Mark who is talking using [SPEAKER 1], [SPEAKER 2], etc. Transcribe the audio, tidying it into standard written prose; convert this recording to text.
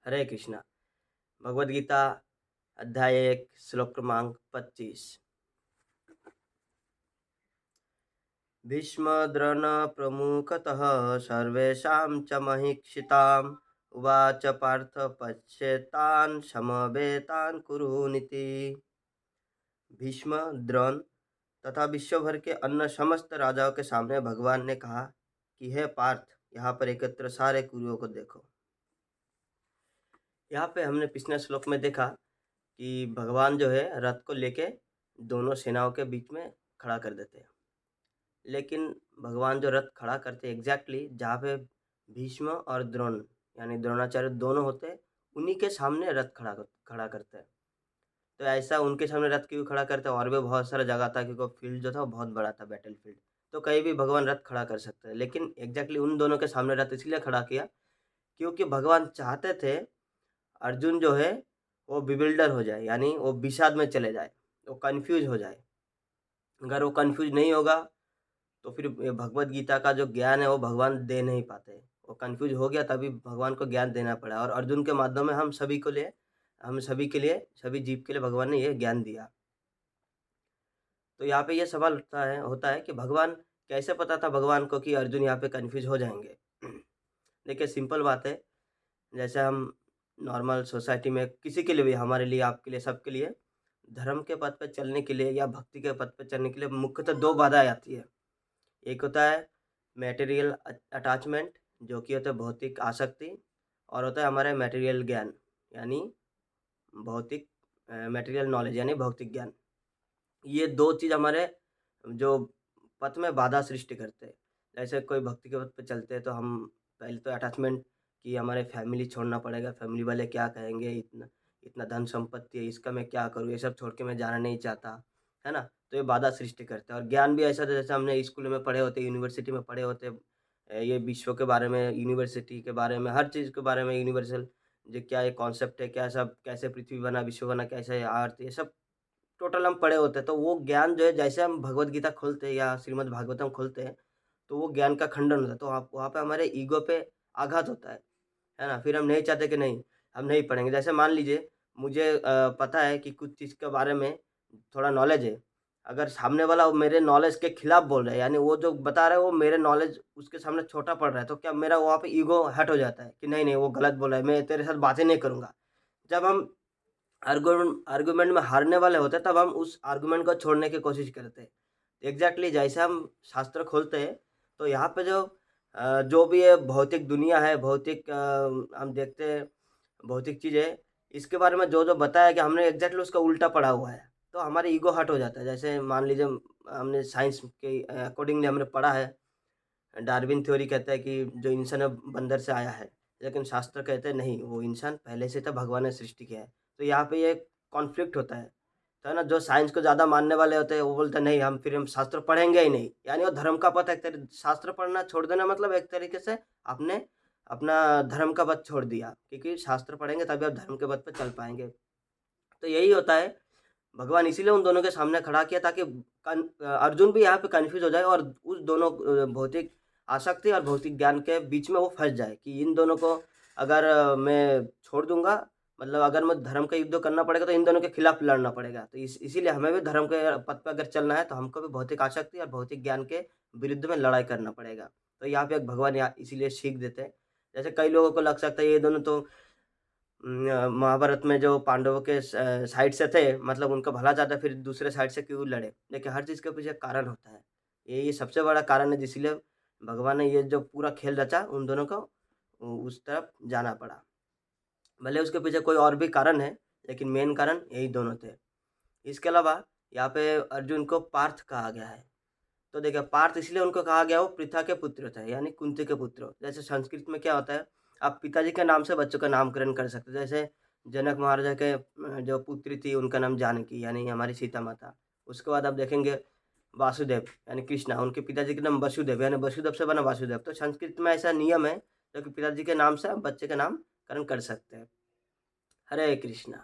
[SPEAKER 1] हरे कृष्णा। भगवद गीता अध्याय 1 श्लोक क्रमांक 25। भीष्मद्रोण प्रमुखतः सर्वेषां च महीक्षिताम् उवाच पार्थ पश्येतान् समवेतान् कुरुनिति। भीष्म, द्रोण तथा विश्वभर के अन्य समस्त राजाओं के सामने भगवान ने कहा कि हे पार्थ, यहाँ पर एकत्र सारे कुरुओं को देखो। यहाँ पे हमने पिछले श्लोक में देखा कि भगवान जो है रथ को लेके दोनों सेनाओं के बीच में खड़ा कर देते हैं। लेकिन भगवान जो रथ खड़ा करते हैं एग्जैक्टली जहाँ पे भीष्म और द्रोण यानी द्रोणाचार्य दोनों होते हैं, उन्हीं के सामने रथ खड़ा करते हैं। तो ऐसा उनके सामने रथ क्यों खड़ा करते हैं? और भी बहुत सारा जगह था क्योंकि फील्ड जो था वो बहुत बड़ा था, बैटल फील्ड। तो कहीं भी भगवान रथ खड़ा कर सकते हैं, लेकिन एग्जैक्टली उन दोनों के सामने रथ इसलिए खड़ा किया क्योंकि भगवान चाहते थे अर्जुन जो है वो बिविल्डर हो जाए, यानी वो विषाद में चले जाए, वो कन्फ्यूज हो जाए। अगर वो कन्फ्यूज नहीं होगा तो फिर ये भगवत गीता का जो ज्ञान है वो भगवान दे नहीं पाते। वो कन्फ्यूज हो गया तभी भगवान को ज्ञान देना पड़ा, और अर्जुन के माध्यम में हम सभी के लिए, सभी जीव के लिए भगवान ने ये ज्ञान दिया। तो यहाँ पे ये सवाल होता है कि भगवान कैसे पता था भगवान को कि अर्जुन यहाँ पे कन्फ्यूज हो जाएंगे। देखिए सिंपल बात है, जैसे हम नॉर्मल सोसाइटी में किसी के लिए भी, हमारे लिए, आपके लिए, सबके लिए धर्म के पथ पे चलने के लिए या भक्ति के पथ पे चलने के लिए मुख्यतः 2 बाधाएँ आती है। एक होता है मटेरियल अटैचमेंट, जो कि होता है भौतिक आसक्ति, और होता है हमारा मटेरियल ज्ञान यानी भौतिक मटेरियल नॉलेज यानी भौतिक ज्ञान। ये 2 चीज़ हमारे जो पथ में बाधा सृष्टि करते हैं। जैसे कोई भक्ति के पथ पे चलते हैं तो हम पहले तो अटैचमेंट कि हमारे फैमिली छोड़ना पड़ेगा, फैमिली वाले क्या कहेंगे, इतना इतना धन संपत्ति है, इसका मैं क्या करूँ? ये सब छोड़ के मैं जाना नहीं चाहता, है ना? तो ये बाधा सृष्टि करता है, और ज्ञान भी ऐसा था जैसे हमने स्कूल में पढ़े होते, यूनिवर्सिटी में पढ़े होते, ये विश्व के बारे में, यूनिवर्सिटी के बारे में, हर चीज़ के बारे में यूनिवर्सल जो क्या ये कॉन्सेप्ट है, क्या सब कैसे पृथ्वी बना, विश्व बना, कैसे अर्थ, ये सब टोटल हम पढ़े होते हैं। तो वो ज्ञान जो है जैसे हम भगवत गीता खोलते हैं या श्रीमद् भागवतम खोलते हैं, तो वो ज्ञान का खंडन होता है। तो आप वहाँ पे हमारे ईगो पे आघात होता है ना? फिर हम नहीं चाहते कि नहीं, हम नहीं पढ़ेंगे। जैसे मान लीजिए मुझे पता है कि कुछ चीज़ के बारे में थोड़ा नॉलेज है। अगर सामने वाला मेरे नॉलेज के खिलाफ बोल रहा है, यानी वो जो बता रहा है वो मेरे नॉलेज उसके सामने छोटा पड़ रहा है, तो क्या मेरा वहाँ पे ईगो हर्ट हो जाता है कि नहीं, नहीं वो गलत बोल रहा है, मैं तेरे साथ बातें नहीं करूँगा। जब हम आर्गुमेंट में हारने वाले होते हैं, तब हम उस आर्गुमेंट को छोड़ने की कोशिश करते हैं। एग्ज़ैक्टली जैसे हम शास्त्र खोलते हैं, तो यहाँ पे जो भी ये भौतिक दुनिया है, भौतिक हम देखते हैं, भौतिक चीज़ें, इसके बारे में जो-जो बताया कि हमने एग्ज़ैक्टली उसका उल्टा पढ़ा हुआ है, तो हमारी ईगो हर्ट हो जाता है। जैसे मान लीजिए हमने साइंस के अकॉर्डिंगली हमने पढ़ा है, डार्विन थ्योरी कहता है कि जो इंसान है बंदर से आया है, लेकिन शास्त्र कहते हैं नहीं, वो इंसान पहले से था, भगवान ने सृष्टि किया है। तो यहाँ पे ये कॉन्फ्लिक्ट होता है। तो है ना, जो साइंस को ज़्यादा मानने वाले होते हैं वो बोलते हैं नहीं, हम शास्त्र पढ़ेंगे ही नहीं। यानी वो धर्म का पथ, एक तरी शास्त्र पढ़ना छोड़ देना मतलब एक तरीके से आपने अपना धर्म का पथ छोड़ दिया, क्योंकि शास्त्र पढ़ेंगे तभी आप धर्म के पथ पे चल पाएँगे। तो यही होता है, भगवान इसीलिए उन दोनों के सामने खड़ा किया ताकि अर्जुन भी यहाँ पे कन्फ्यूज़ हो जाए और उस दोनों भौतिक आसक्ति और भौतिक ज्ञान के बीच में वो फँस जाए कि इन दोनों को अगर मैं छोड़ दूँगा, मतलब अगर मैं धर्म का युद्ध करना पड़ेगा तो इन दोनों के खिलाफ लड़ना पड़ेगा। तो इसीलिए हमें भी धर्म के पथ पे अगर चलना है तो हमको भी भौतिक आसक्ति और भौतिक ज्ञान के विरुद्ध में लड़ाई करना पड़ेगा। तो यहाँ पे एक भगवान यहाँ इसीलिए सीख देते हैं। जैसे कई लोगों को लग सकता है ये दोनों तो महाभारत में जो पांडवों के साइड से थे, मतलब उनका भला चाहते, फिर दूसरे साइड से क्यों लड़े? देखिए हर चीज़ के पीछे कारण होता है। ये सबसे बड़ा कारण है जिसलिए भगवान ने ये जो पूरा खेल रचा उन दोनों को उस तरफ जाना पड़ा। भले उसके पीछे कोई और भी कारण है, लेकिन मेन कारण यही दोनों थे। इसके अलावा यहाँ पे अर्जुन को पार्थ कहा गया है। तो देखिए पार्थ इसलिए उनको कहा गया, वो पृथा के पुत्र थे, यानी कुंती के पुत्र। जैसे संस्कृत में क्या होता है, आप पिताजी के नाम से बच्चों का नामकरण कर सकते हैं। जैसे जनक महाराजा के जो पुत्री थी उनका नाम जानकी यानी हमारी सीता माता। उसके बाद आप देखेंगे वासुदेव यानी कृष्णा, उनके पिताजी का नाम वसुदेव यानी वसुदेव से बना वासुदेव। तो संस्कृत में ऐसा नियम है जो कि पिताजी के नाम से आप बच्चे का नामकरण कर सकते हैं। हरे कृष्णा।